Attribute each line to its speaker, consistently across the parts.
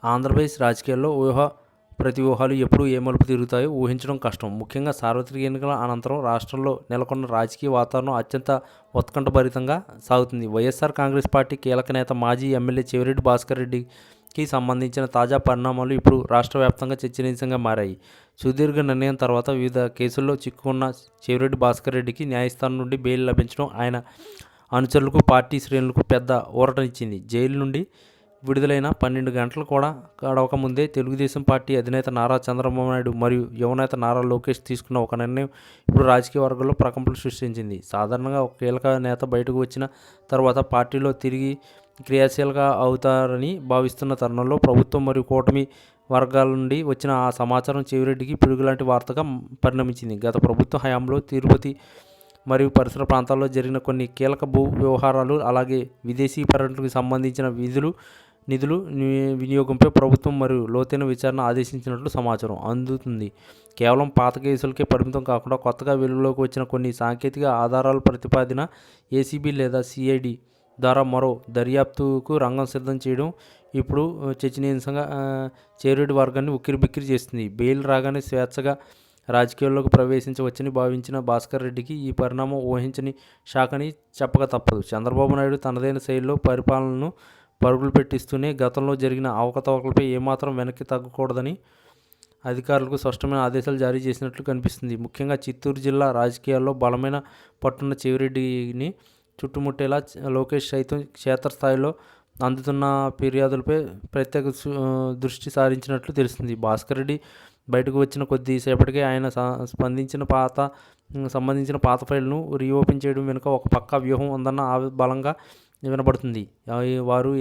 Speaker 1: ఆంధ్రప్రదేశ్ రాజకీయాల్లో ప్రతివ్యూహాలు ఎప్పుడు ఏ మలుపు తిరుగుతాయో ఊహించడం కష్టం. ముఖ్యంగా సార్వత్రిక ఎన్నికల అనంతరం రాష్ట్రంలో నెలకొన్న రాజకీయ వాతావరణం అత్యంత ఉత్కంఠభరితంగా సాగుతుంది. వైఎస్ఆర్ కాంగ్రెస్ పార్టీ కీలక నేత మాజీ ఎమ్మెల్యే చెవిరెడ్డి భాస్కర్ రెడ్డికి సంబంధించిన తాజా పరిణామాలు ఇప్పుడు రాష్ట్ర వ్యాప్తంగా చర్చనీయాంశంగా మారాయి. సుదీర్ఘ నిర్ణయం తర్వాత వివిధ కేసుల్లో చిక్కుకున్న చెవిరెడ్డి భాస్కర్ రెడ్డికి న్యాయస్థానం నుండి బెయిల్ లభించడం ఆయన అనుచరులకు, పార్టీ శ్రేణులకు పెద్ద ఊరటనిచ్చింది. జైలు నుండి విడుదలైన 12 గంటలు కూడా గడవకముందే తెలుగుదేశం పార్టీ అధినేత నారా చంద్రబాబు నాయుడు మరియు యువనేత నారా లోకేష్ తీసుకున్న ఒక నిర్ణయం ఇప్పుడు రాజకీయ వర్గాల్లో ప్రకంపనలు సృష్టించింది. సాధారణంగా ఒక కీలక నేత బయటకు వచ్చిన తర్వాత పార్టీలో తిరిగి క్రియాశీలంగా అవుతారని భావిస్తున్న తరుణంలో ప్రభుత్వం మరియు కూటమి వర్గాల నుండి వచ్చిన ఆ సమాచారం చెవిరెడ్డికి పిడుగులాంటి వార్తగా పరిణమించింది. గత ప్రభుత్వ హయాంలో తిరుపతి మరియు పరిసర ప్రాంతాల్లో జరిగిన కొన్ని కీలక భూ వ్యవహారాలు, అలాగే విదేశీ పర్యటనకు సంబంధించిన నిధులు వినియోగంపై ప్రభుత్వం మరియు లోతైన విచారణ ఆదేశించినట్లు సమాచారం అందుతుంది. కేవలం పాత కేసులకే పరిమితం కాకుండా కొత్తగా వెలుగులోకి వచ్చిన కొన్ని సాంకేతిక ఆధారాల ప్రతిపాదన ఏసీబీ లేదా సిఐడి ద్వారా మరో దర్యాప్తుకు రంగం సిద్ధం చేయడం ఇప్పుడు చర్చనీయాంశంగా చెవిరెడ్డి వర్గాన్ని ఉక్కిరిబిక్కిరి చేస్తుంది. బెయిల్ రాగానే స్వేచ్ఛగా రాజకీయాల్లోకి ప్రవేశించవచ్చని భావించిన భాస్కర్ రెడ్డికి ఈ పరిణామం ఊహించని షాక్ అని చెప్పక తప్పదు. చంద్రబాబు నాయుడు తనదైన శైలిలో పరిపాలనను పరుగులు పెట్టిస్తూనే గతంలో జరిగిన అవకతవకలపై ఏమాత్రం వెనక్కి తగ్గకూడదని అధికారులకు స్పష్టమైన ఆదేశాలు జారీ చేసినట్లు కనిపిస్తుంది. ముఖ్యంగా చిత్తూరు జిల్లా రాజకీయాల్లో బలమైన పట్టున్న చెవిరెడ్డిని చుట్టుముట్టేలా లోకేష్ సైతం క్షేత్రస్థాయిలో అందుతున్న ఫిర్యాదులపై ప్రత్యేక దృష్టి సారించినట్లు తెలుస్తుంది. భాస్కర్ రెడ్డి బయటకు వచ్చిన కొద్దిసేపటికే ఆయన సంబంధించిన పాత ఫైల్ను రీఓపెన్ చేయడం వెనుక ఒక పక్కా వ్యూహం ఉందన్న బలంగా వినబడుతుంది. వారు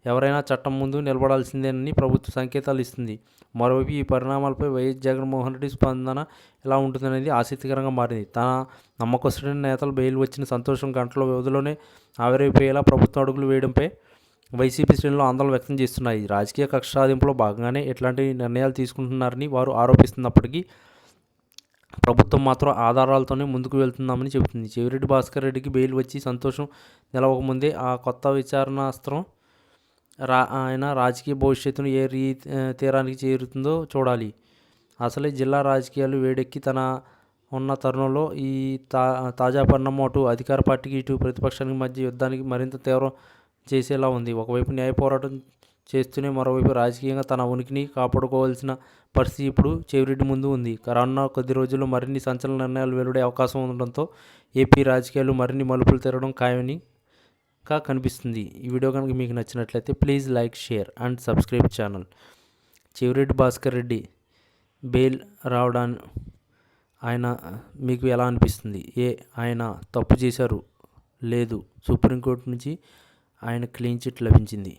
Speaker 1: ఎవరైనా చట్టం ముందు నిలబడాల్సిందేనని ప్రభుత్వ సంకేతాలు ఇస్తుంది. మరోవైపు ఈ పరిణామాలపై వైఎస్ జగన్మోహన్ రెడ్డి స్పందన ఎలా ఉంటుందనేది ఆసక్తికరంగా మారింది. తన నమ్మకస్తుడైన నేతలు బెయిల్ వచ్చిన సంతోషం గంటల వ్యవధిలోనే ఆవిరైపోయేలా ప్రభుత్వం అడుగులు వేయడంపై వైసీపీ శ్రేణులు ఆందోళన వ్యక్తం చేస్తున్నాయి. రాజకీయ కక్ష సాధింపులో భాగంగానే ఇట్లాంటి నిర్ణయాలు తీసుకుంటున్నారని వారు ఆరోపిస్తున్నప్పటికీ ప్రభుత్వం మాత్రం ఆధారాలతోనే ముందుకు వెళ్తున్నామని చెబుతుంది. చెవిరెడ్డి భాస్కర్ రెడ్డికి బెయిల్ వచ్చి సంతోషం నిలవకముందే ఆ కొత్త విచారణాస్త్రం ఆయన రాజకీయ భవిష్యత్తును ఏ తీరానికి చేరుతుందో చూడాలి. అసలే జిల్లా రాజకీయాలు వేడెక్కి ఉన్న తరుణంలో ఈ తాజా పరిణామం అటు అధికార పార్టీకి ఇటు ప్రతిపక్షానికి మధ్య యుద్ధానికి మరింత తీవ్రం చేసేలా ఉంది. ఒకవైపు న్యాయ పోరాటం చేస్తూనే మరోవైపు రాజకీయంగా తన ఉనికిని కాపాడుకోవాల్సిన పరిస్థితి ఇప్పుడు చెవిరెడ్డి ముందు ఉంది. రానున్న కొద్ది రోజుల్లో మరిన్ని సంచలన నిర్ణయాలు వెలువడే అవకాశం ఉండడంతో ఏపీ రాజకీయాలు మరిన్ని మలుపులు తిరగడం ఖాయమని కనిపిస్తుంది. ఈ వీడియో కనుక మీకు నచ్చినట్లయితే please like, share and subscribe channel. Chevireddy Bhaskar Reddy bail రావడాన్ని ఆయన మీకు ఎలా అనిపిస్తుంది? ఆయన తప్పు చేశారు? లేదు, సుప్రీంకోర్టు నుంచి ఆయన క్లీన్ చిట్ లభించింది.